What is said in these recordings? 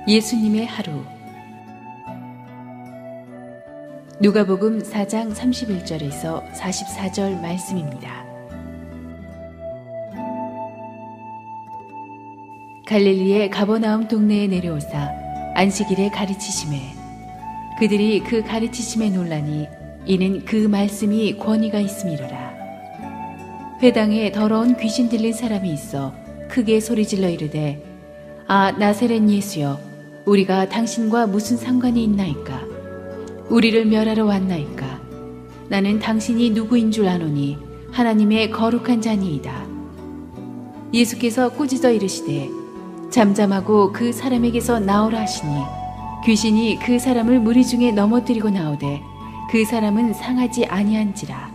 예수님의 하루. 누가복음 4장 31절에서 44절 말씀입니다. 갈릴리의 가버나움 동네에 내려오사 안식일에 가르치시매 그들이 그 가르치심에 놀라니 이는 그 말씀이 권위가 있음이로라. 회당에 더러운 귀신 들린 사람이 있어 크게 소리질러 이르되 아 나사렛 예수여 우리가 당신과 무슨 상관이 있나이까? 우리를 멸하러 왔나이까? 나는 당신이 누구인 줄 아노니 하나님의 거룩한 자니이다. 예수께서 꾸짖어 이르시되 잠잠하고 그 사람에게서 나오라 하시니 귀신이 그 사람을 무리 중에 넘어뜨리고 나오되 그 사람은 상하지 아니한지라.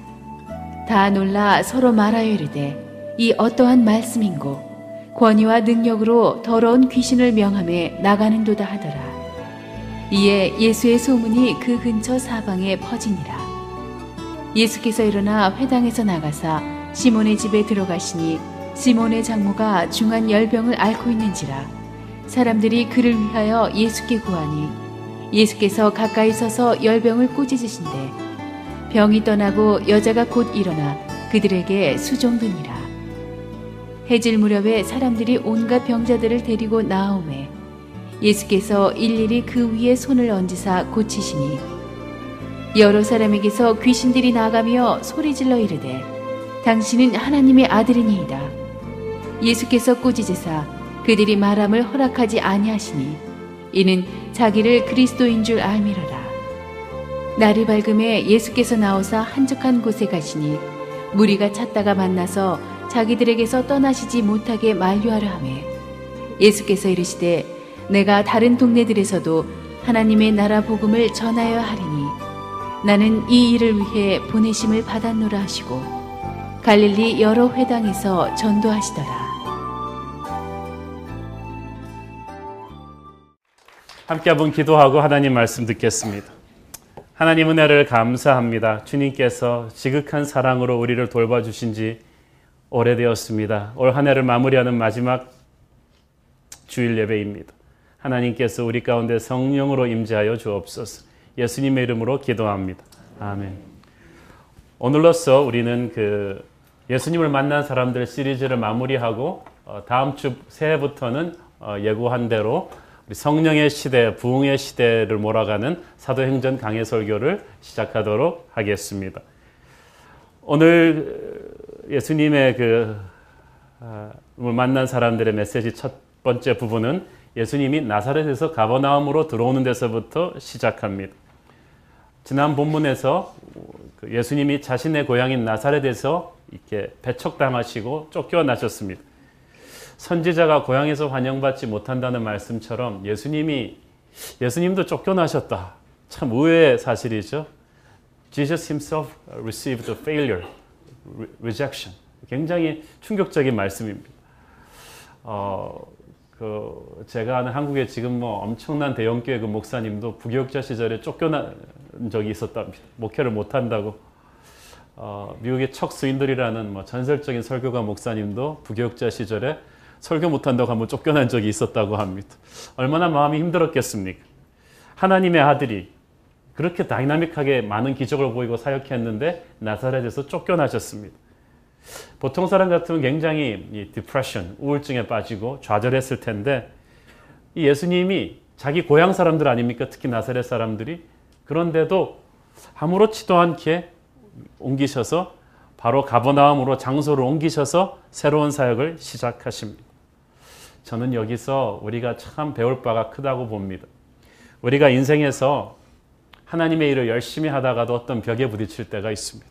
다 놀라 서로 말하여 이르되 이 어떠한 말씀인고 권위와 능력으로 더러운 귀신을 명함에 나가는도다 하더라. 이에 예수의 소문이 그 근처 사방에 퍼지니라. 예수께서 일어나 회당에서 나가사 시몬의 집에 들어가시니 시몬의 장모가 중한 열병을 앓고 있는지라. 사람들이 그를 위하여 예수께 구하니 예수께서 가까이 서서 열병을 꾸짖으신대 병이 떠나고 여자가 곧 일어나 그들에게 수종드니라. 해질 무렵에 사람들이 온갖 병자들을 데리고 나오매 예수께서 일일이 그 위에 손을 얹으사 고치시니 여러 사람에게서 귀신들이 나가며 소리질러 이르되 당신은 하나님의 아들이니이다. 예수께서 꾸짖으사 그들이 말함을 허락하지 아니하시니 이는 자기를 그리스도인 줄 알미러라. 날이 밝음에 예수께서 나오사 한적한 곳에 가시니 무리가 찾다가 만나서 자기들에게서 떠나시지 못하게 만류하려 하매 예수께서 이르시되 내가 다른 동네들에서도 하나님의 나라 복음을 전하여 하리니 나는 이 일을 위해 보내심을 받았노라 하시고 갈릴리 여러 회당에서 전도하시더라. 함께 한번 기도하고 하나님 말씀 듣겠습니다. 하나님 은혜를 감사합니다. 주님께서 지극한 사랑으로 우리를 돌봐주신 지 오래되었습니다. 올 한 해를 마무리하는 마지막 주일 예배입니다. 하나님께서 우리 가운데 성령으로 임재하여 주옵소서. 예수님의 이름으로 기도합니다. 아멘. 오늘로써 우리는 예수님을 만난 사람들 시리즈를 마무리하고 다음 주 새해부터는 예고한 대로 우리 성령의 시대, 부흥의 시대를 몰아가는 사도행전 강해 설교를 시작하도록 하겠습니다. 오늘 예수님의 만난 사람들의 메시지 첫 번째 부분은 예수님이 나사렛에서 가버나움으로 들어오는 데서부터 시작합니다. 지난 본문에서 예수님이 자신의 고향인 나사렛에서 이렇게 배척당하시고 쫓겨나셨습니다. 선지자가 고향에서 환영받지 못한다는 말씀처럼 예수님도 쫓겨나셨다. 참 의외의 사실이죠. Jesus himself received a failure, rejection. 굉장히 충격적인 말씀입니다. 제가 아는 한국에 지금 엄청난 대형교회 목사님도 부교육자 시절에 쫓겨난 적이 있었답니다. 목회를 못한다고. 미국의 척 스윈들이라는 전설적인 설교가 목사님도 부교육자 시절에 설교 못한다고 한번 쫓겨난 적이 있었다고 합니다. 얼마나 마음이 힘들었겠습니까? 하나님의 아들이 그렇게 다이나믹하게 많은 기적을 보이고 사역했는데 나사렛에서 쫓겨나셨습니다. 보통 사람 같으면 굉장히 디프레션, 우울증에 빠지고 좌절했을 텐데 이 예수님이 자기 고향 사람들 아닙니까? 특히 나사렛 사람들이. 그런데도 아무렇지도 않게 옮기셔서 바로 가버나움으로 장소를 옮기셔서 새로운 사역을 시작하십니다. 저는 여기서 우리가 참 배울 바가 크다고 봅니다. 우리가 인생에서 하나님의 일을 열심히 하다가도 어떤 벽에 부딪힐 때가 있습니다.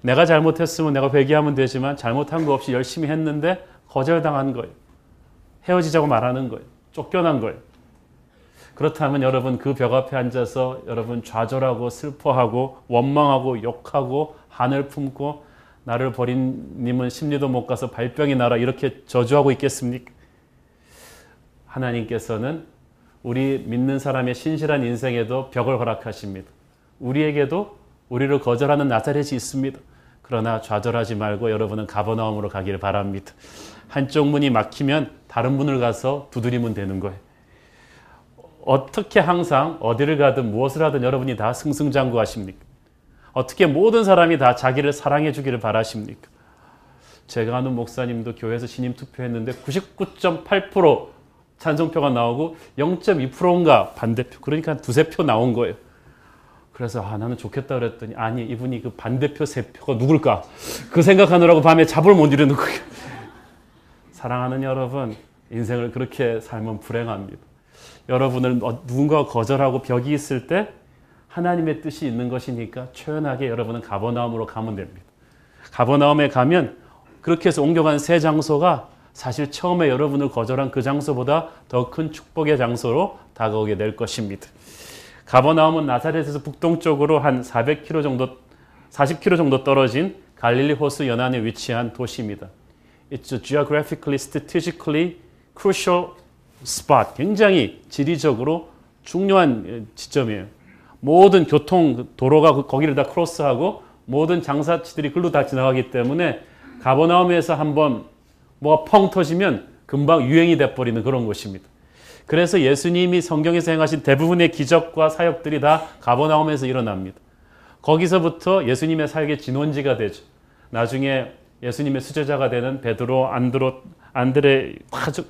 내가 잘못했으면 내가 회개하면 되지만 잘못한 거 없이 열심히 했는데 거절당한 거예요. 헤어지자고 말하는 거예요. 쫓겨난 거예요. 그렇다면 여러분 그 벽 앞에 앉아서 여러분 좌절하고 슬퍼하고 원망하고 욕하고 한을 품고 나를 버린 님은 심리도 못 가서 발병이 나라 이렇게 저주하고 있겠습니까? 하나님께서는 우리 믿는 사람의 신실한 인생에도 벽을 허락하십니다. 우리에게도 우리를 거절하는 나사렛이 있습니다. 그러나 좌절하지 말고 여러분은 가버나움으로 가기를 바랍니다. 한쪽 문이 막히면 다른 문을 가서 두드리면 되는 거예요. 어떻게 항상 어디를 가든 무엇을 하든 여러분이 다 승승장구하십니까? 어떻게 모든 사람이 다 자기를 사랑해 주기를 바라십니까? 제가 아는 목사님도 교회에서 신임 투표했는데 99.8% 찬성표가 나오고 0.2%인가 반대표, 그러니까 한 두세 표 나온 거예요. 그래서 나는 좋겠다 그랬더니 아니, 이분이 그 반대표 세 표가 누굴까? 그 생각하느라고 밤에 잠을 못 이루는 거예요. 사랑하는 여러분, 인생을 그렇게 살면 불행합니다. 여러분을 누군가가 거절하고 벽이 있을 때 하나님의 뜻이 있는 것이니까 초연하게 여러분은 가버나움으로 가면 됩니다. 가버나움에 가면 그렇게 해서 옮겨간 새 장소가 사실 처음에 여러분을 거절한 그 장소보다 더 큰 축복의 장소로 다가오게 될 것입니다. 가버나움은 나사렛에서 북동쪽으로 한 400km 정도, 40km 정도 떨어진 갈릴리 호수 연안에 위치한 도시입니다. It's a geographically, strategically crucial spot. 굉장히 지리적으로 중요한 지점이에요. 모든 교통 도로가 거기를 다 크로스하고 모든 장사치들이 글로 다 지나가기 때문에 가버나움에서 한번 뭐가 펑 터지면 금방 유행이 돼버리는 그런 곳입니다. 그래서 예수님이 성경에서 행하신 대부분의 기적과 사역들이 다 가버나움에서 일어납니다. 거기서부터 예수님의 사역의 진원지가 되죠. 나중에 예수님의 수제자가 되는 베드로, 안드레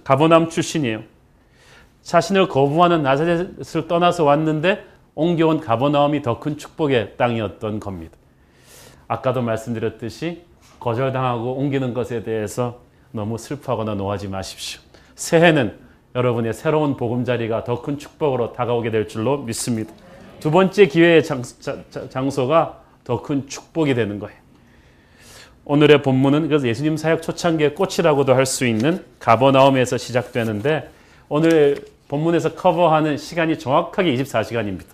가버나움 출신이에요. 자신을 거부하는 나사렛을 떠나서 왔는데 옮겨온 가버나움이 더 큰 축복의 땅이었던 겁니다. 아까도 말씀드렸듯이 거절당하고 옮기는 것에 대해서 너무 슬퍼하거나 노하지 마십시오. 새해는 여러분의 새로운 보금자리가 더 큰 축복으로 다가오게 될 줄로 믿습니다. 두 번째 기회의 장소가 더 큰 축복이 되는 거예요. 오늘의 본문은 그래서 예수님 사역 초창기의 꽃이라고도 할 수 있는 가버나움에서 시작되는데 오늘 본문에서 커버하는 시간이 정확하게 24시간입니다.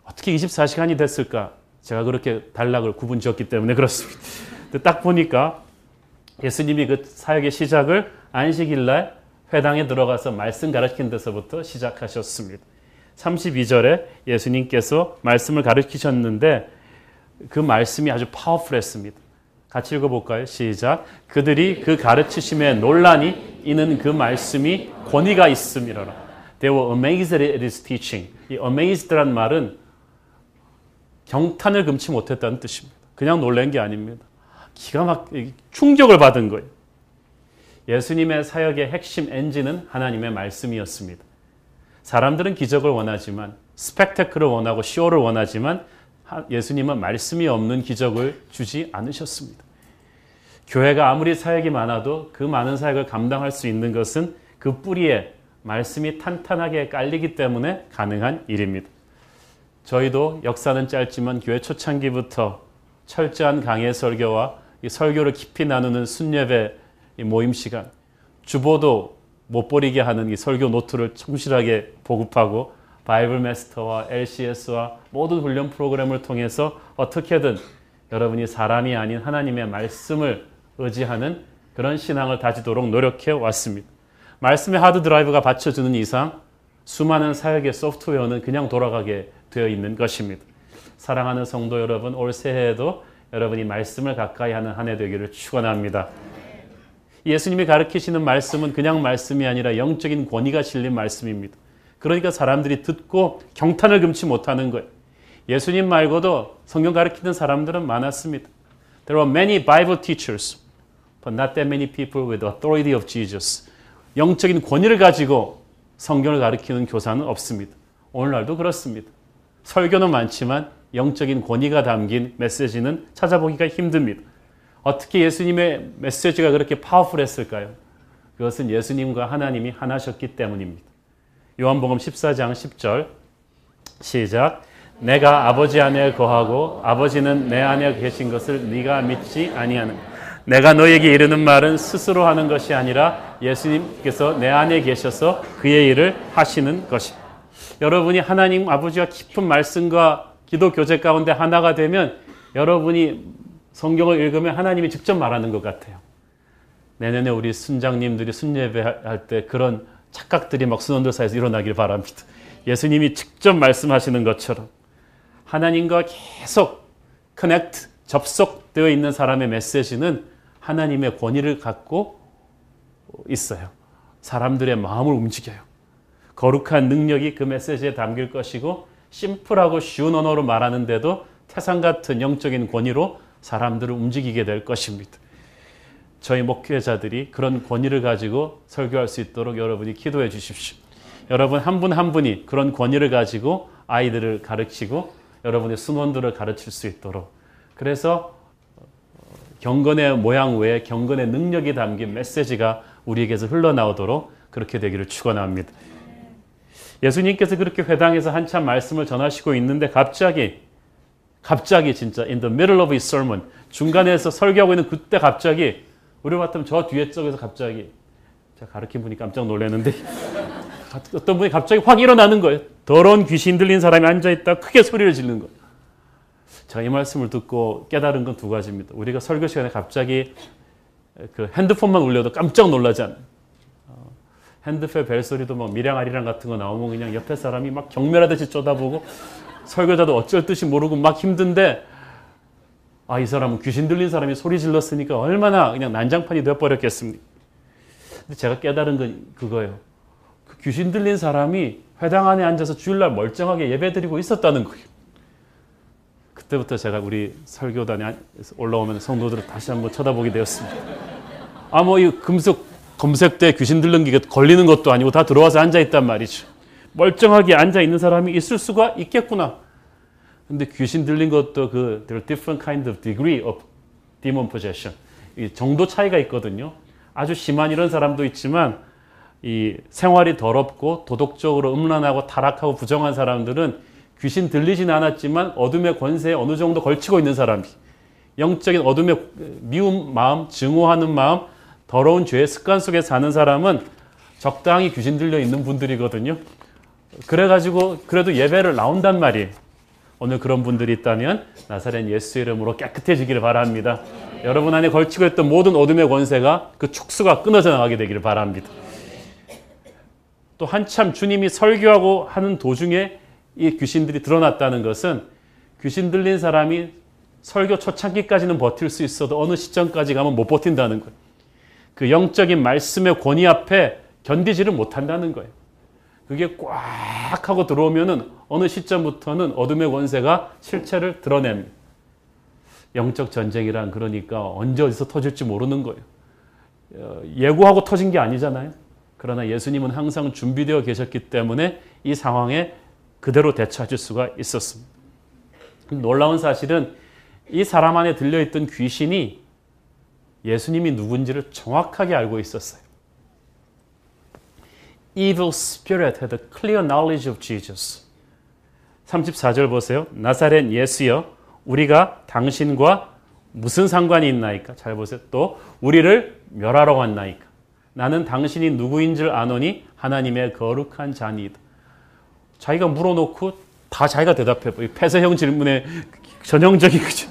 어떻게 24시간이 됐을까? 제가 그렇게 단락을 구분 지었기 때문에 그렇습니다. 딱 보니까 예수님이 그 사역의 시작을 안식일날 회당에 들어가서 말씀 가르치는 데서부터 시작하셨습니다. 32절에 예수님께서 말씀을 가르치셨는데 그 말씀이 아주 파워풀했습니다. 같이 읽어볼까요? 시작. 그들이 그 가르치심에 놀라니 이는 그 말씀이 권위가 있음이로라. They were amazed at his teaching. 이 amazed란 말은 경탄을 금치 못했다는 뜻입니다. 그냥 놀란 게 아닙니다. 기가 막히게 충격을 받은 거예요. 예수님의 사역의 핵심 엔진은 하나님의 말씀이었습니다. 사람들은 기적을 원하지만 스펙테클을 원하고 쇼를 원하지만 예수님은 말씀이 없는 기적을 주지 않으셨습니다. 교회가 아무리 사역이 많아도 그 많은 사역을 감당할 수 있는 것은 그 뿌리에 말씀이 탄탄하게 깔리기 때문에 가능한 일입니다. 저희도 역사는 짧지만 교회 초창기부터 철저한 강해 설교와 이 설교를 깊이 나누는 순예배 모임 시간, 주보도 못 버리게 하는 이 설교 노트를 충실하게 보급하고 바이블 마스터와 LCS와 모든 훈련 프로그램을 통해서 어떻게든 여러분이 사람이 아닌 하나님의 말씀을 의지하는 그런 신앙을 다지도록 노력해 왔습니다. 말씀의 하드 드라이브가 받쳐주는 이상 수많은 사역의 소프트웨어는 그냥 돌아가게 되어 있는 것입니다. 사랑하는 성도 여러분, 올 새해에도 여러분이 말씀을 가까이 하는 한 해 되기를 축원합니다. 예수님이 가르치시는 말씀은 그냥 말씀이 아니라 영적인 권위가 실린 말씀입니다. 그러니까 사람들이 듣고 경탄을 금치 못하는 거예요. 예수님 말고도 성경 가르치는 사람들은 많았습니다. There were many Bible teachers, but not that many people with the authority of Jesus. 영적인 권위를 가지고 성경을 가르치는 교사는 없습니다. 오늘날도 그렇습니다. 설교는 많지만 영적인 권위가 담긴 메시지는 찾아보기가 힘듭니다. 어떻게 예수님의 메시지가 그렇게 파워풀했을까요? 그것은 예수님과 하나님이 하나셨기 때문입니다. 요한복음 14장 10절 시작. 내가 아버지 안에 거하고 아버지는 내 안에 계신 것을 네가 믿지 아니하는. 내가 너에게 이르는 말은 스스로 하는 것이 아니라 예수님께서 내 안에 계셔서 그의 일을 하시는 것입니다. 여러분이 하나님 아버지와 깊은 말씀과 기도 교제 가운데 하나가 되면 여러분이 성경을 읽으면 하나님이 직접 말하는 것 같아요. 내년에 우리 순장님들이 순예배할 때 그런 착각들이 막 순원들 사이에서 일어나길 바랍니다. 예수님이 직접 말씀하시는 것처럼 하나님과 계속 커넥트, 접속되어 있는 사람의 메시지는 하나님의 권위를 갖고 있어요. 사람들의 마음을 움직여요. 거룩한 능력이 그 메시지에 담길 것이고 심플하고 쉬운 언어로 말하는데도 태산 같은 영적인 권위로 사람들을 움직이게 될 것입니다. 저희 목회자들이 그런 권위를 가지고 설교할 수 있도록 여러분이 기도해 주십시오. 여러분 한 분 한 분이 그런 권위를 가지고 아이들을 가르치고 여러분의 순원들을 가르칠 수 있도록, 그래서 경건의 모양 외에 경건의 능력이 담긴 메시지가 우리에게서 흘러나오도록 그렇게 되기를 축원합니다. 예수님께서 그렇게 회당에서 한참 말씀을 전하시고 있는데 갑자기 진짜 in the middle of his sermon, 중간에서 설교하고 있는 그때 갑자기 우리 같으면 저 뒤에 쪽에서 갑자기, 제가 가르친 분이 깜짝 놀랐는데 어떤 분이 갑자기 확 일어나는 거예요. 더러운 귀신 들린 사람이 앉아있다 크게 소리를 지르는 거예요. 제가 이 말씀을 듣고 깨달은 건 두 가지입니다. 우리가 설교 시간에 갑자기 그 핸드폰만 울려도 깜짝 놀라지 않아요. 핸드폰 벨소리도 막 미량아리랑 같은 거 나오면 그냥 옆에 사람이 막 경멸하듯이 쳐다보고 설교자도 어쩔 듯이 모르고 막 힘든데, 이 사람은 귀신 들린 사람이 소리 질렀으니까 얼마나 그냥 난장판이 되어버렸겠습니까? 근데 제가 깨달은 건 그거예요. 그 귀신 들린 사람이 회당 안에 앉아서 주일날 멀쩡하게 예배드리고 있었다는 거예요. 그때부터 제가 우리 설교단에 올라오면 성도들을 다시 한번 쳐다보게 되었습니다. 이 금속 검색대 귀신 들린 게 걸리는 것도 아니고 다 들어와서 앉아있단 말이죠. 멀쩡하게 앉아있는 사람이 있을 수가 있겠구나. 근데 귀신 들린 것도 there are different kind of degree of demon possession. 이 정도 차이가 있거든요. 아주 심한 이런 사람도 있지만 이 생활이 더럽고 도덕적으로 음란하고 타락하고 부정한 사람들은 귀신 들리진 않았지만 어둠의 권세에 어느 정도 걸치고 있는 사람이, 영적인 어둠의 미운 마음, 증오하는 마음, 더러운 죄의 습관 속에 사는 사람은 적당히 귀신 들려 있는 분들이거든요. 그래가지고 그래도 예배를 나온단 말이에요. 오늘 그런 분들이 있다면 나사렛 예수 이름으로 깨끗해지기를 바랍니다. 여러분 안에 걸치고 있던 모든 어둠의 권세가 그 촉수가 끊어져 나가게 되기를 바랍니다. 또 한참 주님이 설교하고 하는 도중에 이 귀신들이 드러났다는 것은 귀신 들린 사람이 설교 초창기까지는 버틸 수 있어도 어느 시점까지 가면 못 버틴다는 거예요. 그 영적인 말씀의 권위 앞에 견디지를 못한다는 거예요. 그게 꽉 하고 들어오면은 어느 시점부터는 어둠의 권세가 실체를 드러냅니다. 영적 전쟁이란 그러니까 언제 어디서 터질지 모르는 거예요. 예고하고 터진 게 아니잖아요. 그러나 예수님은 항상 준비되어 계셨기 때문에 이 상황에 그대로 대처하실 수가 있었습니다. 놀라운 사실은 이 사람 안에 들려있던 귀신이 예수님이 누군지를 정확하게 알고 있었어요. Evil spirit had a clear knowledge of Jesus. 34절 보세요. 나사렛 예수여, 우리가 당신과 무슨 상관이 있나이까? 잘 보세요. 또 우리를 멸하러 왔나이까? 나는 당신이 누구인 줄 아노니 하나님의 거룩한 자니이다. 자기가 물어놓고 다 자기가 대답해버려요. 폐쇄형 질문의 전형적인 거죠.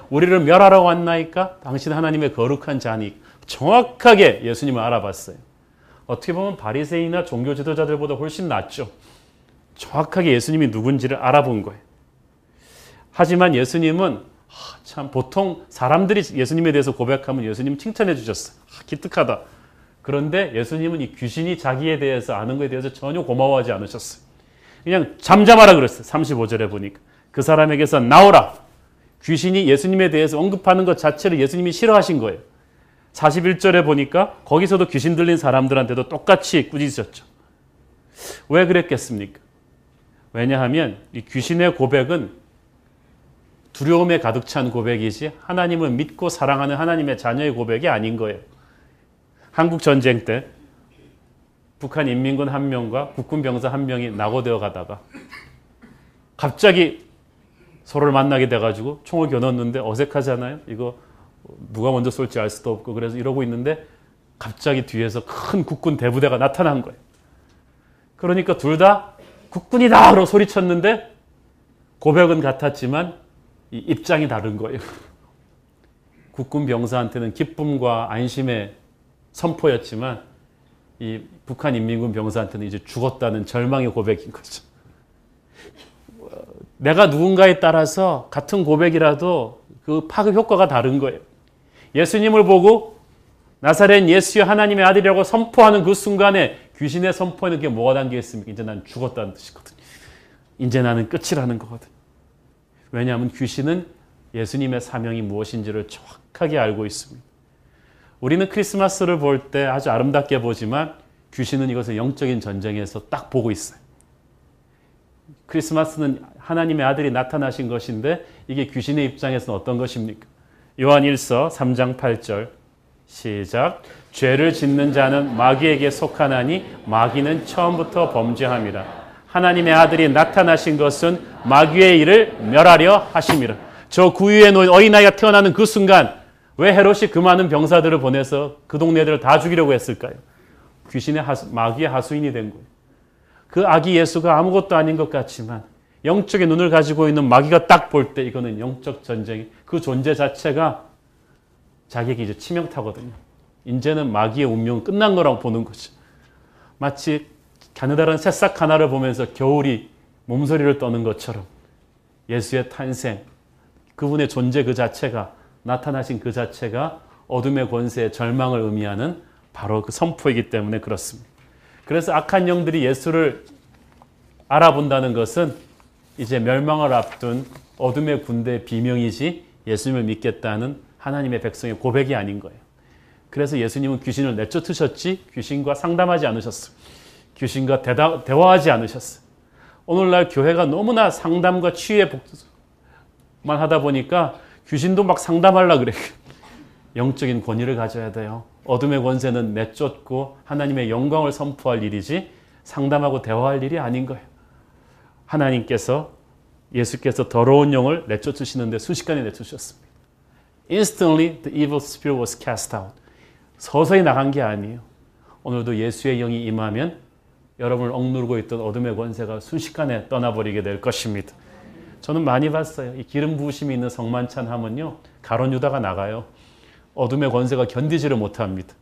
우리를 멸하러 왔나이까? 당신 하나님의 거룩한 자니. 정확하게 예수님을 알아봤어요. 어떻게 보면 바리새인이나 종교 지도자들보다 훨씬 낫죠. 정확하게 예수님이 누군지를 알아본 거예요. 하지만 예수님은 참 보통 사람들이 예수님에 대해서 고백하면 예수님 칭찬해 주셨어요. 기특하다. 그런데 예수님은 이 귀신이 자기에 대해서 아는 것에 대해서 전혀 고마워하지 않으셨어요. 그냥 잠잠하라 그랬어요. 35절에 보니까. 그 사람에게서 나오라. 귀신이 예수님에 대해서 언급하는 것 자체를 예수님이 싫어하신 거예요. 41절에 보니까 거기서도 귀신 들린 사람들한테도 똑같이 꾸짖으셨죠. 왜 그랬겠습니까? 왜냐하면 이 귀신의 고백은 두려움에 가득 찬 고백이지 하나님을 믿고 사랑하는 하나님의 자녀의 고백이 아닌 거예요. 한국 전쟁 때 북한 인민군 한 명과 국군 병사 한 명이 낙오되어 가다가 갑자기 서로를 만나게 돼가지고 총을 겨눴는데 어색하잖아요. 이거 누가 먼저 쏠지 알 수도 없고 그래서 이러고 있는데 갑자기 뒤에서 큰 국군 대부대가 나타난 거예요. 그러니까 둘 다 국군이다! 라고 소리쳤는데 고백은 같았지만 이 입장이 다른 거예요. 국군 병사한테는 기쁨과 안심의 선포였지만 이 북한 인민군 병사한테는 이제 죽었다는 절망의 고백인 거죠. 내가 누군가에 따라서 같은 고백이라도 그 파급 효과가 다른 거예요. 예수님을 보고 나사렛 예수여 하나님의 아들이라고 선포하는 그 순간에 귀신의 선포에는 그게 뭐가 담겨 있습니까? 이제 난 죽었다는 뜻이거든요. 이제 나는 끝이라는 거거든요. 왜냐하면 귀신은 예수님의 사명이 무엇인지를 정확하게 알고 있습니다. 우리는 크리스마스를 볼 때 아주 아름답게 보지만 귀신은 이것을 영적인 전쟁에서 딱 보고 있어요. 크리스마스는 하나님의 아들이 나타나신 것인데 이게 귀신의 입장에서는 어떤 것입니까? 요한 1서 3장 8절 시작. 죄를 짓는 자는 마귀에게 속하나니 마귀는 처음부터 범죄함이라. 하나님의 아들이 나타나신 것은 마귀의 일을 멸하려 하심이라. 저 구유에 놓인 어린아이가 태어나는 그 순간 왜 헤롯이 그 많은 병사들을 보내서 그 동네들을 다 죽이려고 했을까요? 귀신의 마귀의 하수인이 된 거예요. 그 아기 예수가 아무것도 아닌 것 같지만 영적인 눈을 가지고 있는 마귀가 딱 볼 때 이거는 영적 전쟁이 그 존재 자체가 자기에게 이제 치명타거든요. 이제는 마귀의 운명은 끝난 거라고 보는 거죠. 마치 가느다란 새싹 하나를 보면서 겨울이 몸서리를 떠는 것처럼 예수의 탄생, 그분의 존재 그 자체가 나타나신 그 자체가 어둠의 권세의 절망을 의미하는 바로 그 선포이기 때문에 그렇습니다. 그래서 악한 영들이 예수를 알아본다는 것은 이제 멸망을 앞둔 어둠의 군대의 비명이지 예수님을 믿겠다는 하나님의 백성의 고백이 아닌 거예요. 그래서 예수님은 귀신을 내쫓으셨지 귀신과 상담하지 않으셨어요. 귀신과 대화하지 않으셨어요. 오늘날 교회가 너무나 상담과 치유의 복만 하다 보니까 귀신도 막 상담하려고 그래요. 영적인 권위를 가져야 돼요. 어둠의 권세는 내쫓고 하나님의 영광을 선포할 일이지 상담하고 대화할 일이 아닌 거예요. 예수께서 더러운 영을 내쫓으시는데 순식간에 내쫓으셨습니다. Instantly the evil spirit was cast out. 서서히 나간 게 아니에요. 오늘도 예수의 영이 임하면 여러분을 억누르고 있던 어둠의 권세가 순식간에 떠나버리게 될 것입니다. 저는 많이 봤어요. 이 기름 부으심이 있는 성만찬 하면요. 가론 유다가 나가요. 어둠의 권세가 견디지를 못합니다.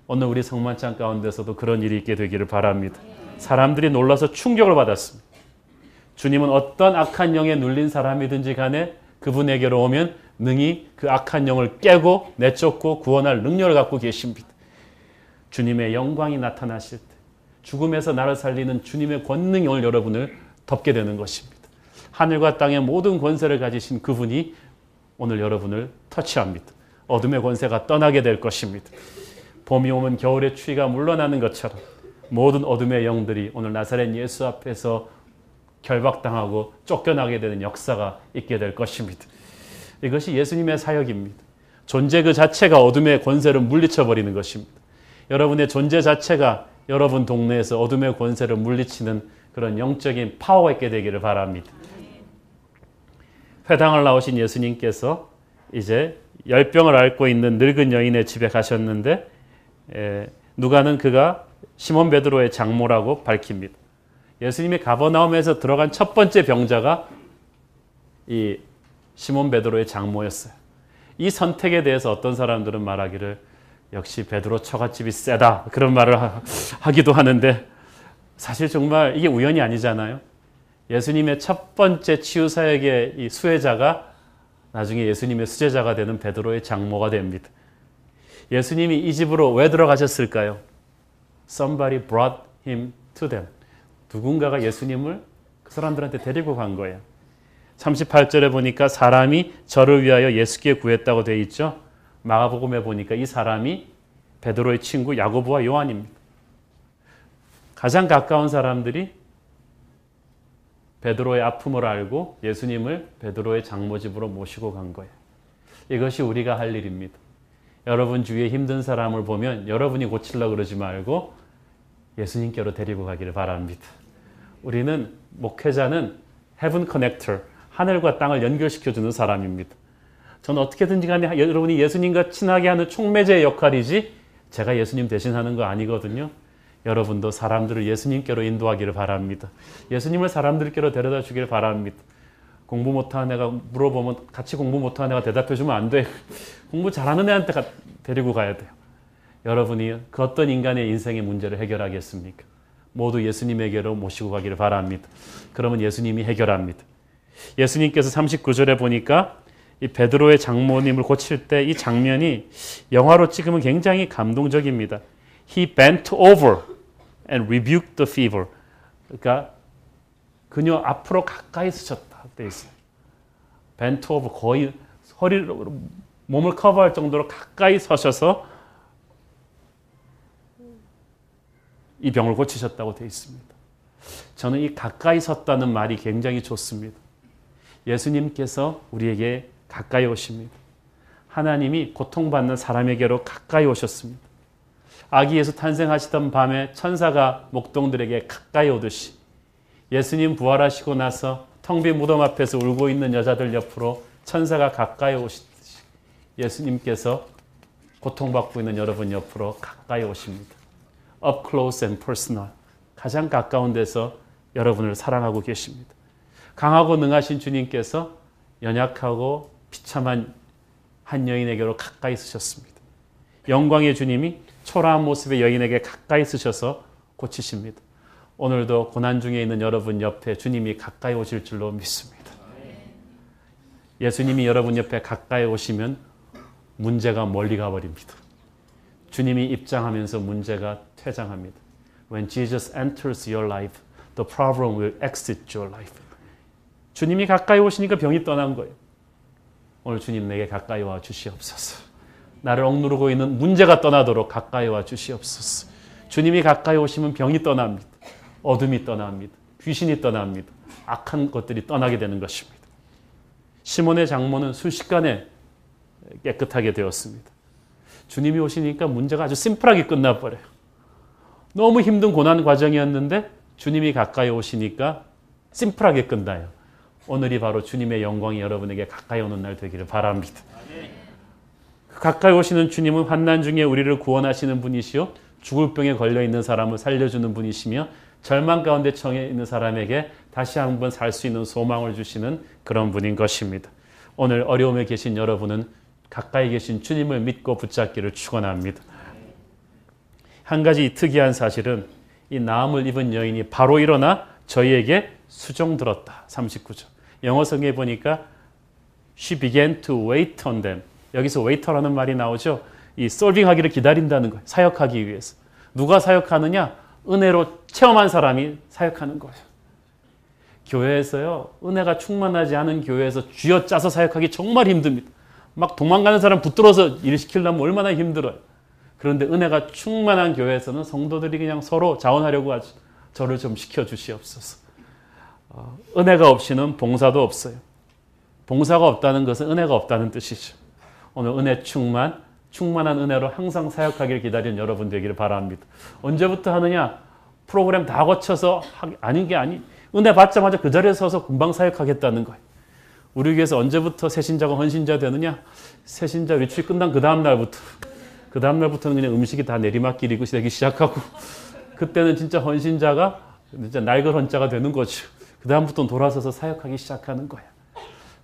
오늘 우리 성만찬 가운데서도 그런 일이 있게 되기를 바랍니다. 사람들이 놀라서 충격을 받았습니다. 주님은 어떤 악한 영에 눌린 사람이든지 간에 그분에게로 오면 능히 그 악한 영을 깨고 내쫓고 구원할 능력을 갖고 계십니다. 주님의 영광이 나타나실 때 죽음에서 나를 살리는 주님의 권능이 오늘 여러분을 덮게 되는 것입니다. 하늘과 땅의 모든 권세를 가지신 그분이 오늘 여러분을 터치합니다. 어둠의 권세가 떠나게 될 것입니다. 봄이 오면 겨울의 추위가 물러나는 것처럼 모든 어둠의 영들이 오늘 나사렛 예수 앞에서 결박당하고 쫓겨나게 되는 역사가 있게 될 것입니다. 이것이 예수님의 사역입니다. 존재 그 자체가 어둠의 권세를 물리쳐버리는 것입니다. 여러분의 존재 자체가 여러분 동네에서 어둠의 권세를 물리치는 그런 영적인 파워가 있게 되기를 바랍니다. 회당을 나오신 예수님께서 이제 열병을 앓고 있는 늙은 여인의 집에 가셨는데 누가는 그가 시몬 베드로의 장모라고 밝힙니다. 예수님이 가버나움에서 들어간 첫 번째 병자가 이 시몬 베드로의 장모였어요. 이 선택에 대해서 어떤 사람들은 말하기를 역시 베드로 처갓집이 세다 그런 말을 하기도 하는데 사실 정말 이게 우연이 아니잖아요. 예수님의 첫 번째 치유사역의 이 수혜자가 나중에 예수님의 수제자가 되는 베드로의 장모가 됩니다. 예수님이 이 집으로 왜 들어가셨을까요? Somebody brought him to them. 누군가가 예수님을 그 사람들한테 데리고 간 거예요. 38절에 보니까 사람이 저를 위하여 예수께 구했다고 되어 있죠. 마가복음에 보니까 이 사람이 베드로의 친구 야고보와 요한입니다. 가장 가까운 사람들이 베드로의 아픔을 알고 예수님을 베드로의 장모집으로 모시고 간 거예요. 이것이 우리가 할 일입니다. 여러분 주위에 힘든 사람을 보면 여러분이 고치려고 그러지 말고 예수님께로 데리고 가기를 바랍니다. 우리는 목회자는 Heaven Connector, 하늘과 땅을 연결시켜주는 사람입니다. 저는 어떻게든지 간에 여러분이 예수님과 친하게 하는 촉매제의 역할이지 제가 예수님 대신하는 거 아니거든요. 여러분도 사람들을 예수님께로 인도하기를 바랍니다. 예수님을 사람들께로 데려다 주기를 바랍니다. 공부 못하는 애가 물어보면 같이 공부 못하는 애가 대답해 주면 안 돼요. 공부 잘하는 애한테 데리고 가야 돼요. 여러분이 그 어떤 인간의 인생의 문제를 해결하겠습니까? 모두 예수님에게로 모시고 가기를 바랍니다. 그러면 예수님이 해결합니다. 예수님께서 39절에 보니까 이 베드로의 장모님을 고칠 때 이 장면이 영화로 찍으면 굉장히 감동적입니다. He bent over and rebuked the fever. 그러니까 그녀 앞으로 가까이 서셨다 돼 있어요. bent over 거의 허리로 몸을 커버할 정도로 가까이 서셔서 이 병을 고치셨다고 돼 있습니다. 저는 이 가까이 섰다는 말이 굉장히 좋습니다. 예수님께서 우리에게 가까이 오십니다. 하나님이 고통받는 사람에게로 가까이 오셨습니다. 아기 예수 탄생하시던 밤에 천사가 목동들에게 가까이 오듯이 예수님 부활하시고 나서 텅 빈 무덤 앞에서 울고 있는 여자들 옆으로 천사가 가까이 오시듯이 예수님께서 고통받고 있는 여러분 옆으로 가까이 오십니다. Up close and personal. 가장 가까운 데서 여러분을 사랑하고 계십니다. 강하고 능하신 주님께서 연약하고 비참한 한 여인에게로 가까이 서셨습니다. 영광의 주님이 초라한 모습의 여인에게 가까이 서셔서 고치십니다. 오늘도 고난 중에 있는 여러분 옆에 주님이 가까이 오실 줄로 믿습니다. 예수님이 여러분 옆에 가까이 오시면 문제가 멀리 가버립니다. 주님이 입장하면서 문제가 퇴장합니다. When Jesus enters your life, the problem will exit your life. 주님이 가까이 오시니까 병이 떠난 거예요. 오늘 주님 내게 가까이 와 주시옵소서. 나를 억누르고 있는 문제가 떠나도록 가까이 와 주시옵소서. 주님이 가까이 오시면 병이 떠납니다. 어둠이 떠납니다. 귀신이 떠납니다. 악한 것들이 떠나게 되는 것입니다. 시몬의 장모는 순식간에 깨끗하게 되었습니다. 주님이 오시니까 문제가 아주 심플하게 끝나버려요. 너무 힘든 고난 과정이었는데 주님이 가까이 오시니까 심플하게 끝나요. 오늘이 바로 주님의 영광이 여러분에게 가까이 오는 날 되기를 바랍니다. 가까이 오시는 주님은 환난 중에 우리를 구원하시는 분이시요 죽을 병에 걸려있는 사람을 살려주는 분이시며 절망 가운데 처해 있는 사람에게 다시 한번 살 수 있는 소망을 주시는 그런 분인 것입니다. 오늘 어려움에 계신 여러분은 가까이 계신 주님을 믿고 붙잡기를 축원합니다. 한 가지 특이한 사실은 이 나음을 입은 여인이 바로 일어나 저희에게 수종들었다. 39절. 영어 성경에 보니까 She began to wait on them. 여기서 waiter라는 말이 나오죠. 이 솔빙하기를 기다린다는 거예요. 사역하기 위해서. 누가 사역하느냐? 은혜로 체험한 사람이 사역하는 거예요. 교회에서요. 은혜가 충만하지 않은 교회에서 쥐어짜서 사역하기 정말 힘듭니다. 막 도망가는 사람 붙들어서 일 시키려면 얼마나 힘들어요. 그런데 은혜가 충만한 교회에서는 성도들이 그냥 서로 자원하려고 하죠. 저를 좀 시켜주시옵소서. 은혜가 없이는 봉사도 없어요. 봉사가 없다는 것은 은혜가 없다는 뜻이죠. 오늘 은혜 충만한 은혜로 항상 사역하기를 기다리는 여러분 되기를 바랍니다. 언제부터 하느냐? 프로그램 다 거쳐서 아닌 게 아니. 은혜 받자마자 그 자리에 서서 금방 사역하겠다는 거예요. 우리 교회에서 언제부터 새신자가 헌신자 되느냐? 새신자 리트릿 끝난 그 다음 날부터. 그 다음 날부터는 그냥 음식이 다 내리막길이고 되기 시작하고 그때는 진짜 헌신자가 진짜 날걸 헌자가 되는 거죠. 그 다음부터는 돌아서서 사역하기 시작하는 거예요.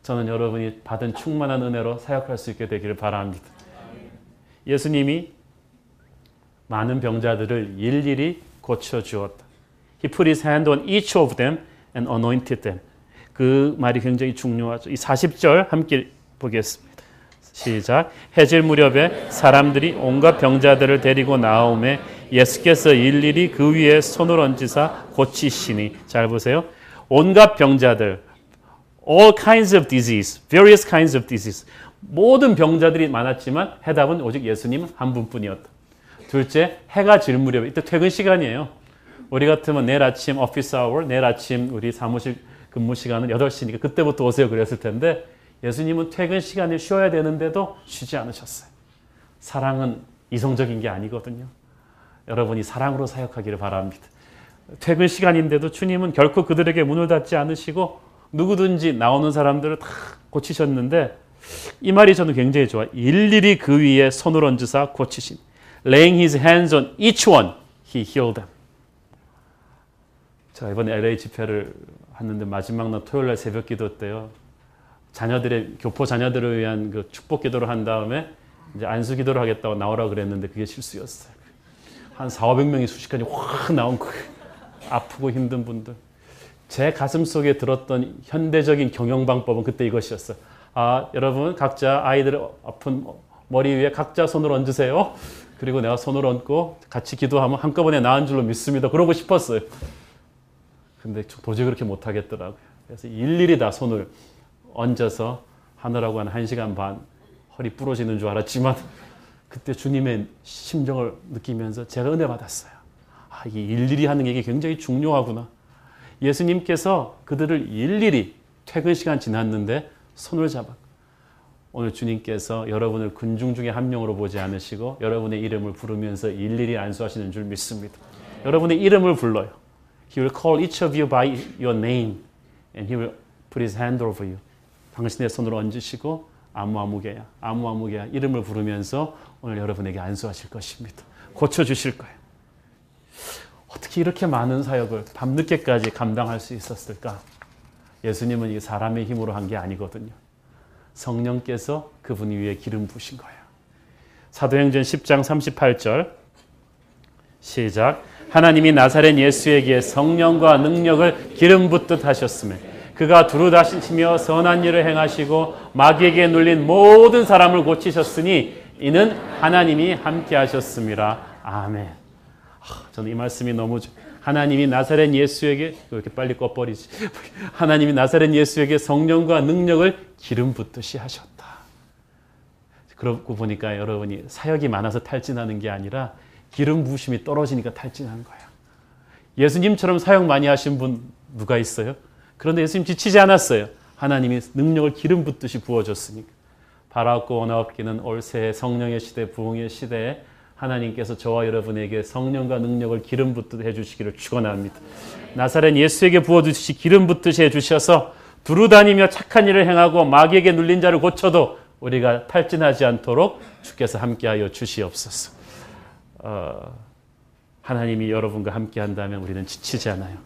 저는 여러분이 받은 충만한 은혜로 사역할 수 있게 되기를 바랍니다. 예수님이 많은 병자들을 일일이 고쳐주었다. He put his hand on each of them and anointed them. 그 말이 굉장히 중요하죠. 이 40절 함께 보겠습니다. 시작. 해질 무렵에 사람들이 온갖 병자들을 데리고 나오매 예수께서 일일이 그 위에 손을 얹으사 고치시니. 잘 보세요. 온갖 병자들, all kinds of disease, various kinds of disease. 모든 병자들이 많았지만 해답은 오직 예수님 한 분뿐이었다. 둘째, 해가 질 무렵에, 이때 퇴근 시간이에요. 우리 같으면 내일 아침 오피스 아워, 내일 아침 우리 사무실 근무 시간은 8시니까 그때부터 오세요 그랬을 텐데 예수님은 퇴근 시간에 쉬어야 되는데도 쉬지 않으셨어요. 사랑은 이성적인 게 아니거든요. 여러분이 사랑으로 사역하기를 바랍니다. 퇴근 시간인데도 주님은 결코 그들에게 문을 닫지 않으시고 누구든지 나오는 사람들을 다 고치셨는데 이 말이 저는 굉장히 좋아요. 일일이 그 위에 손을 얹으사 고치신. Laying his hands on each one, he healed them. 제가 이번에 LA 집회를 했는데 마지막 날 토요일 날 새벽 기도 때요. 교포 자녀들을 위한 그 축복 기도를 한 다음에 이제 안수 기도를 하겠다고 나오라 그랬는데 그게 실수였어요. 한 400~500명이 순식간에 확 나온 거예요. 아프고 힘든 분들. 제 가슴 속에 들었던 현대적인 경영 방법은 그때 이것이었어요. 아, 여러분 각자 아이들 아픈 머리 위에 각자 손을 얹으세요. 그리고 내가 손을 얹고 같이 기도하면 한꺼번에 나은 줄로 믿습니다. 그러고 싶었어요. 근데 도저히 그렇게 못하겠더라고요. 그래서 일일이 다 손을 얹어서 하느라고 한 1시간 반 허리 부러지는 줄 알았지만 그때 주님의 심정을 느끼면서 제가 은혜 받았어요. 아, 이게 일일이 하는 게 굉장히 중요하구나. 예수님께서 그들을 일일이 퇴근 시간 지났는데 손을 잡아. 오늘 주님께서 여러분을 군중 중에 한 명으로 보지 않으시고 여러분의 이름을 부르면서 일일이 안수하시는 줄 믿습니다. 여러분의 이름을 불러요. He will call each of you by your name and he will put his hand over you. 당신의 손을 얹으시고 아무개야 이름을 부르면서 오늘 여러분에게 안수하실 것입니다. 고쳐주실 거예요. 어떻게 이렇게 많은 사역을 밤늦게까지 감당할 수 있었을까? 예수님은 이 사람의 힘으로 한 게 아니거든요. 성령께서 그분 위에 기름 부으신 거예요. 사도행전 10장 38절 시작. 하나님이 나사렛 예수에게 성령과 능력을 기름 붓듯 하셨으며 그가 두루 다니시며 선한 일을 행하시고 마귀에게 눌린 모든 사람을 고치셨으니 이는 하나님이 함께 하셨습니다. 아멘. 저는 이 말씀이 너무 하나님이 나사렛 예수에게 왜 이렇게 빨리 꺼버리지? 하나님이 나사렛 예수에게 성령과 능력을 기름 붓듯이 하셨다. 그러고 보니까 여러분이 사역이 많아서 탈진하는 게 아니라 기름 부으심이 떨어지니까 탈진한 거예요. 예수님처럼 사역 많이 하신 분 누가 있어요? 그런데 예수님 지치지 않았어요. 하나님이 능력을 기름 붓듯이 부어줬으니까. 바라옵고 원하옵기는 올 새해 성령의 시대, 부흥의 시대에 하나님께서 저와 여러분에게 성령과 능력을 기름 붓듯 해주시기를 축원합니다. 나사렛 예수에게 부어주시 기름 붓듯이 해주셔서 두루 다니며 착한 일을 행하고 마귀에게 눌린 자를 고쳐도 우리가 탈진하지 않도록 주께서 함께하여 주시옵소서. 하나님이 여러분과 함께한다면 우리는 지치지 않아요.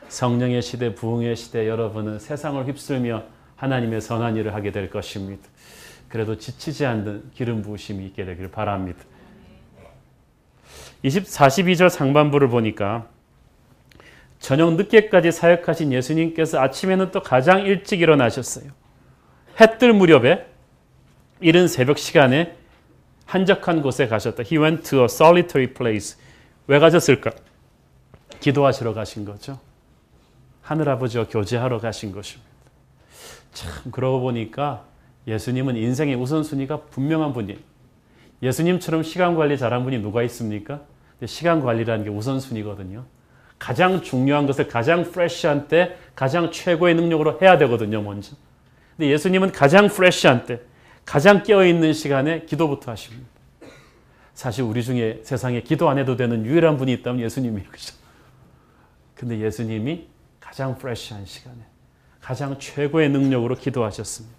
성령의 시대, 부흥의 시대 여러분은 세상을 휩쓸며 하나님의 선한 일을 하게 될 것입니다. 그래도 지치지 않는 기름 부으심이 있게 되길 바랍니다. 42절 상반부를 보니까 저녁 늦게까지 사역하신 예수님께서 아침에는 또 가장 일찍 일어나셨어요. 해 뜰 무렵에 이른 새벽 시간에 한적한 곳에 가셨다. He went to a solitary place. 왜 가셨을까? 기도하시러 가신 거죠. 하늘아버지와 교제하러 가신 것입니다. 참 그러고 보니까 예수님은 인생의 우선순위가 분명한 분이에요. 예수님처럼 시간 관리 잘한 분이 누가 있습니까? 시간 관리라는 게 우선순위거든요. 가장 중요한 것을 가장 프레시한 때 가장 최고의 능력으로 해야 되거든요. 먼저. 근데 예수님은 가장 프레시한 때 가장 깨어있는 시간에 기도부터 하십니다. 사실 우리 중에 세상에 기도 안 해도 되는 유일한 분이 있다면 예수님이에요. 그렇죠? 근데 예수님이 가장 프레시한 시간에 가장 최고의 능력으로 기도하셨습니다.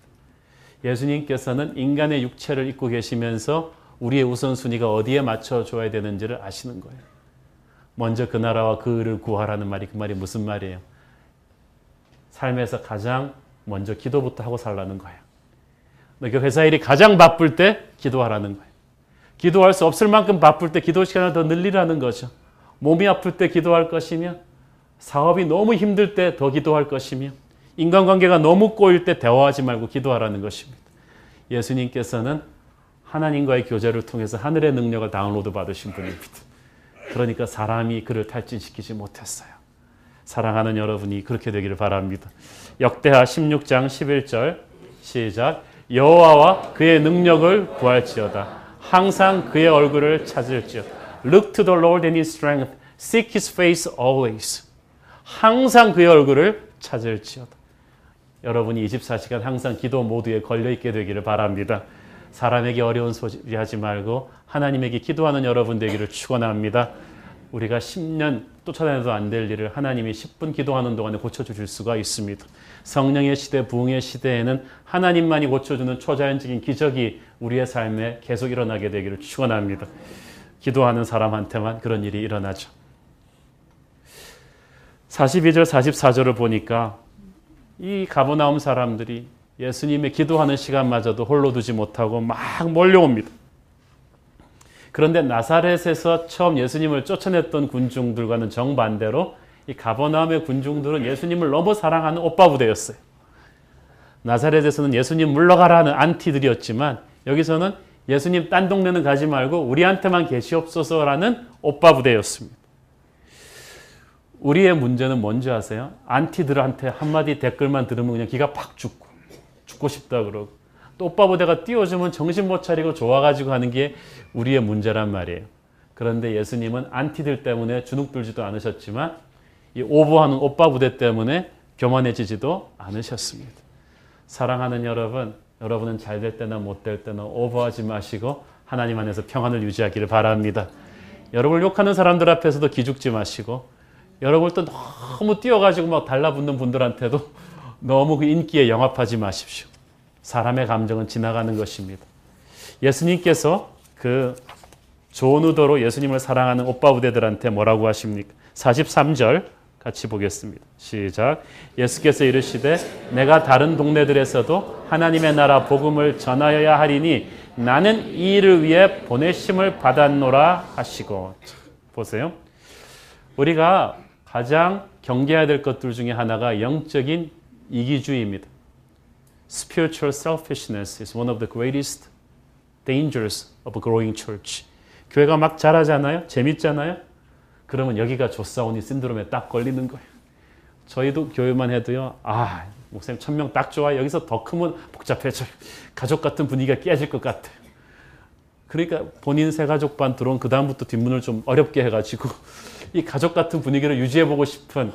예수님께서는 인간의 육체를 입고 계시면서 우리의 우선순위가 어디에 맞춰줘야 되는지를 아시는 거예요. 먼저 그 나라와 그 의를 구하라는 말이 그 말이 무슨 말이에요? 삶에서 가장 먼저 기도부터 하고 살라는 거예요. 너희 회사 일이 가장 바쁠 때 기도하라는 거예요. 기도할 수 없을 만큼 바쁠 때 기도 시간을 더 늘리라는 거죠. 몸이 아플 때 기도할 것이며 사업이 너무 힘들 때 더 기도할 것이며 인간관계가 너무 꼬일 때 대화하지 말고 기도하라는 것입니다. 예수님께서는 하나님과의 교제를 통해서 하늘의 능력을 다운로드 받으신 분입니다. 그러니까 사람이 그를 탈진시키지 못했어요. 사랑하는 여러분이 그렇게 되기를 바랍니다. 역대하 16장 11절 시작. 여호와와 그의 능력을 구할지어다. 항상 그의 얼굴을 찾을지어다. Look to the Lord and His strength. Seek His face always. 항상 그의 얼굴을 찾을지어다. 여러분이 24시간 항상 기도 모드에 걸려있게 되기를 바랍니다. 사람에게 어려운 소리 하지 말고 하나님에게 기도하는 여러분 되기를 축원합니다. 우리가 10년 쫓아다녀도 안 될 일을 하나님이 10분 기도하는 동안에 고쳐주실 수가 있습니다. 성령의 시대, 부흥의 시대에는 하나님만이 고쳐주는 초자연적인 기적이 우리의 삶에 계속 일어나게 되기를 축원합니다. 기도하는 사람한테만 그런 일이 일어나죠. 42절, 44절을 보니까 이 가버나움 사람들이 예수님의 기도하는 시간마저도 홀로 두지 못하고 막 몰려옵니다. 그런데 나사렛에서 처음 예수님을 쫓아냈던 군중들과는 정반대로 이 가버나움의 군중들은 예수님을 너무 사랑하는 오빠 부대였어요. 나사렛에서는 예수님 물러가라 하는 안티들이었지만 여기서는 예수님 딴 동네는 가지 말고 우리한테만 계시옵소서라는 오빠 부대였습니다. 우리의 문제는 뭔지 아세요? 안티들한테 한마디 댓글만 들으면 그냥 기가 팍 죽고 싶다 그러고, 또 오빠 부대가 띄워주면 정신 못 차리고 좋아가지고 하는 게 우리의 문제란 말이에요. 그런데 예수님은 안티들 때문에 주눅들지도 않으셨지만 이 오버하는 오빠 부대 때문에 교만해지지도 않으셨습니다. 사랑하는 여러분, 여러분은 잘 될 때나 못 될 때나 오버하지 마시고 하나님 안에서 평안을 유지하기를 바랍니다. 여러분을 욕하는 사람들 앞에서도 기죽지 마시고, 여러분을 또 너무 뛰어가지고 막 달라붙는 분들한테도 너무 그 인기에 영합하지 마십시오. 사람의 감정은 지나가는 것입니다. 예수님께서 그 좋은 의도로 예수님을 사랑하는 오빠 부대들한테 뭐라고 하십니까? 43절 같이 보겠습니다. 시작. 예수께서 이르시되 내가 다른 동네들에서도 하나님의 나라 복음을 전하여야 하리니 나는 이 일을 위해 보내심을 받았노라 하시고. 보세요. 우리가 가장 경계해야 될 것들 중에 하나가 영적인 이기주의입니다. Spiritual selfishness is one of the greatest dangers of a growing church. 교회가 막 잘하잖아요. 재밌잖아요. 그러면 여기가 조사오니 신드롬에 딱 걸리는 거예요. 저희도 교회만 해도요. 아, 목사님 1000명 딱 좋아요. 여기서 더 크면 복잡해져요. 가족 같은 분위기가 깨질 것 같아요. 그러니까 본인 새가족반 들어온 그 다음부터 뒷문을 좀 어렵게 해가지고 이 가족 같은 분위기를 유지해보고 싶은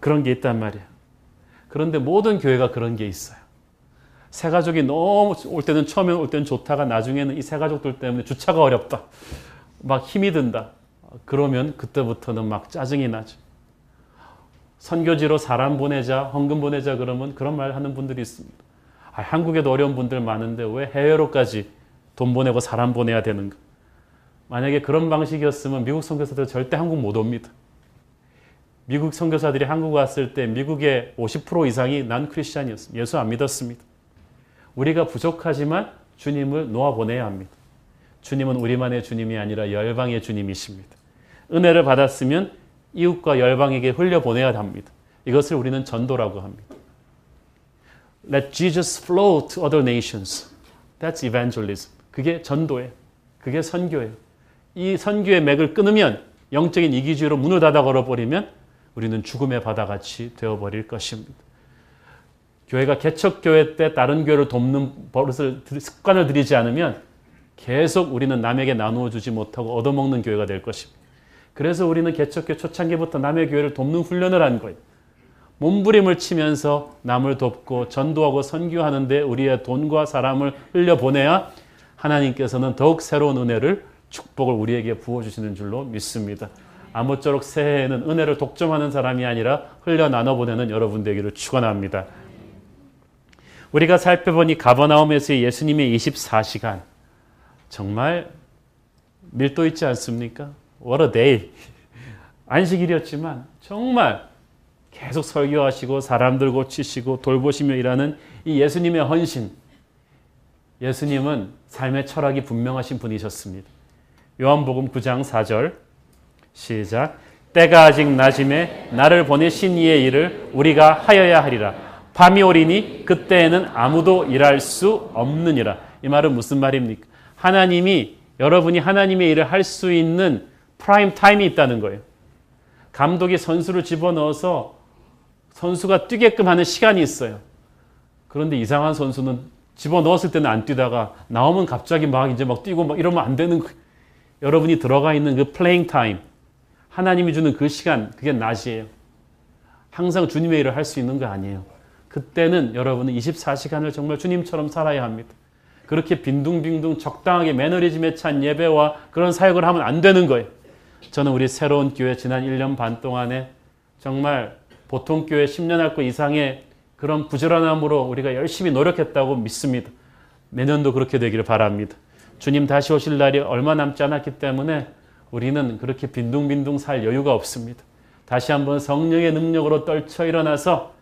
그런 게 있단 말이에요. 그런데 모든 교회가 그런 게 있어요. 새가족이 너무 올 때는 처음에 올 때는 좋다가 나중에는 이 새가족들 때문에 주차가 어렵다. 막 힘이 든다. 그러면 그때부터는 막 짜증이 나죠. 선교지로 사람 보내자, 헌금 보내자 그러면 그런 말 하는 분들이 있습니다. 한국에도 어려운 분들 많은데 왜 해외로까지 돈 보내고 사람 보내야 되는가? 만약에 그런 방식이었으면 미국 선교사들 절대 한국 못 옵니다. 미국 선교사들이 한국 왔을 때 미국의 50% 이상이 난 크리스찬이었습니다. 예수 안 믿었습니다. 우리가 부족하지만 주님을 놓아보내야 합니다. 주님은 우리만의 주님이 아니라 열방의 주님이십니다. 은혜를 받았으면 이웃과 열방에게 흘려보내야 합니다. 이것을 우리는 전도라고 합니다. Let Jesus flow to other nations. That's evangelism. 그게 전도예요. 그게 선교예요. 이 선교의 맥을 끊으면, 영적인 이기주의로 문을 닫아 걸어버리면 우리는 죽음의 바다같이 되어버릴 것입니다. 교회가 개척교회 때 다른 교회를 돕는 버릇을, 습관을 들이지 않으면 계속 우리는 남에게 나누어 주지 못하고 얻어먹는 교회가 될 것입니다. 그래서 우리는 개척교회 초창기부터 남의 교회를 돕는 훈련을 한 거예요. 몸부림을 치면서 남을 돕고 전도하고 선교하는데 우리의 돈과 사람을 흘려보내야 하나님께서는 더욱 새로운 은혜를, 축복을 우리에게 부어주시는 줄로 믿습니다. 아무쪼록 새해에는 은혜를 독점하는 사람이 아니라 흘려 나눠보내는 여러분 되기를 축원합니다. 우리가 살펴보니 가버나움에서의 예수님의 24시간 정말 밀도 있지 않습니까? What a day. 안식일이었지만 정말 계속 설교하시고 사람들 고치시고 돌보시며 일하는 이 예수님의 헌신. 예수님은 삶의 철학이 분명하신 분이셨습니다. 요한복음 9장 4절 시작. 때가 아직 낮음에 나를 보내신 이의 일을 우리가 하여야 하리라. 밤이 오리니 그때에는 아무도 일할 수 없느니라. 이 말은 무슨 말입니까? 하나님이, 여러분이 하나님의 일을 할 수 있는 프라임 타임이 있다는 거예요. 감독이 선수를 집어넣어서 선수가 뛰게끔 하는 시간이 있어요. 그런데 이상한 선수는 집어넣었을 때는 안 뛰다가 나오면 갑자기 막 이제 막 뛰고 막 이러면 안 되는 거예요. 여러분이 들어가 있는 그 플레잉 타임, 하나님이 주는 그 시간, 그게 낮이에요. 항상 주님의 일을 할 수 있는 거 아니에요. 그때는 여러분은 24시간을 정말 주님처럼 살아야 합니다. 그렇게 빈둥빈둥 적당하게 매너리즘에 찬 예배와 그런 사역을 하면 안 되는 거예요. 저는 우리 새로운 교회 지난 1년 반 동안에 정말 보통 교회 10년 할 거 이상의 그런 부지런함으로 우리가 열심히 노력했다고 믿습니다. 내년도 그렇게 되기를 바랍니다. 주님 다시 오실 날이 얼마 남지 않았기 때문에 우리는 그렇게 빈둥빈둥 살 여유가 없습니다. 다시 한번 성령의 능력으로 떨쳐 일어나서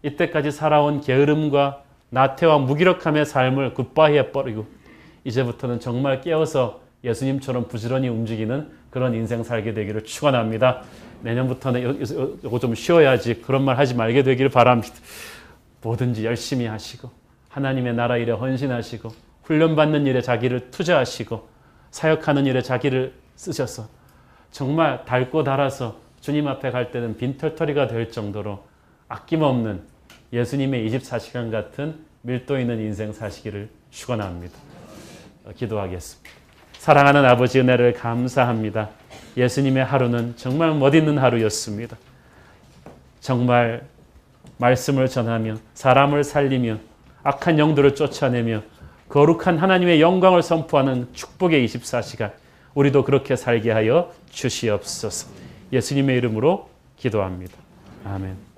이때까지 살아온 게으름과 나태와 무기력함의 삶을 굿바이 해버리고 이제부터는 정말 깨어서 예수님처럼 부지런히 움직이는 그런 인생 살게 되기를 축원합니다. 내년부터는 이거 좀 쉬어야지, 그런 말 하지 말게 되기를 바랍니다. 뭐든지 열심히 하시고 하나님의 나라 일에 헌신하시고 훈련받는 일에 자기를 투자하시고 사역하는 일에 자기를 쓰셔서 정말 닳고 닳아서 주님 앞에 갈 때는 빈털터리가 될 정도로 아낌없는 예수님의 24시간 같은 밀도 있는 인생 사시기를 축원합니다. 기도하겠습니다. 사랑하는 아버지 은혜를 감사합니다. 예수님의 하루는 정말 멋있는 하루였습니다. 정말 말씀을 전하며 사람을 살리며 악한 영들을 쫓아내며 거룩한 하나님의 영광을 선포하는 축복의 24시간 우리도 그렇게 살게 하여 주시옵소서. 예수님의 이름으로 기도합니다. 아멘.